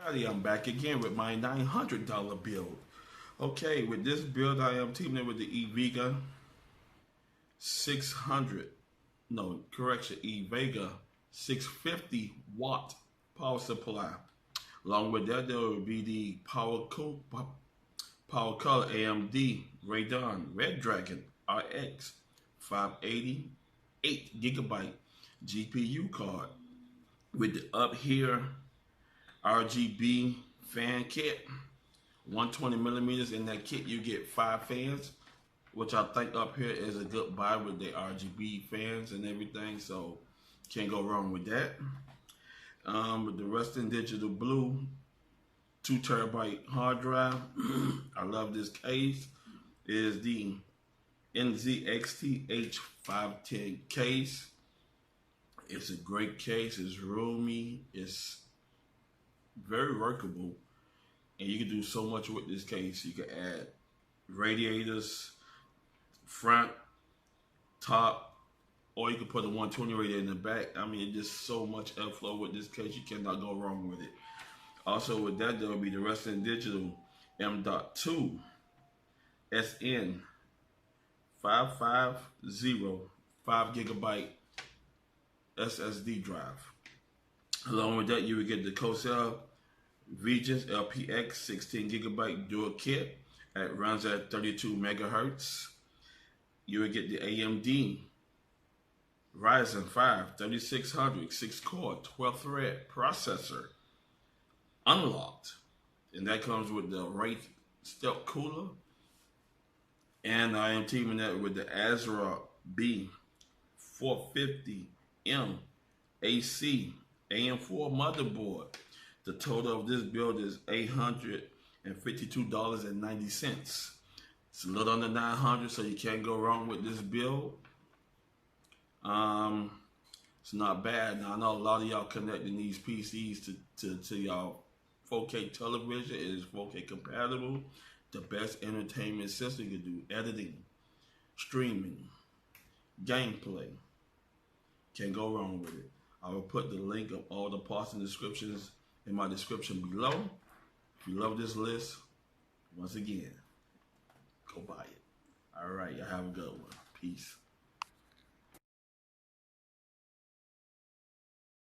Howdy, I'm back again with my $900 build. Okay, with this build, I am teaming it with the Evga 600. No, correction, Evga 650 watt power supply. Along with that, there will be the Powercolor AMD Ryzen RED Dragon RX 580 8GB GPU card with the Uphere RGB fan kit, 120 millimeters. In that kit, you get 5 fans, which I think Uphere is a good buy with the RGB fans and everything. So can't go wrong with that. With the Western Digital Blue 2TB hard drive. I love this case. It is the NZXT H510 case. It's a great case. It's roomy. It's very workable, and you can do so much with this case. You can add radiators, front, top, or you can put a 120 radiator in the back. I mean, just so much airflow with this case. You cannot go wrong with it. Also with that, there will be the Western Digital M.2 SN 550 5GB SSD drive. Along with that, you will get the Corsair Regents LPX 16GB dual kit. It runs at 32 megahertz. You will get the AMD Ryzen 5 3600 6-core 12-thread processor unlocked, and that comes with the Wraith step cooler. And I am teaming that with the Asrock B450M AC AM4 motherboard. The total of this build is $852.90. It's a little under $900, so you can't go wrong with this build. It's not bad. Now I know a lot of y'all connecting these PCs to y'all 4K television. It is 4K compatible. The best entertainment system you can do: editing, streaming, gameplay. Can't go wrong with it. I will put the link of all the parts and descriptions in my description below. If you love this list, once again, go buy it. All right, y'all have a good one. Peace.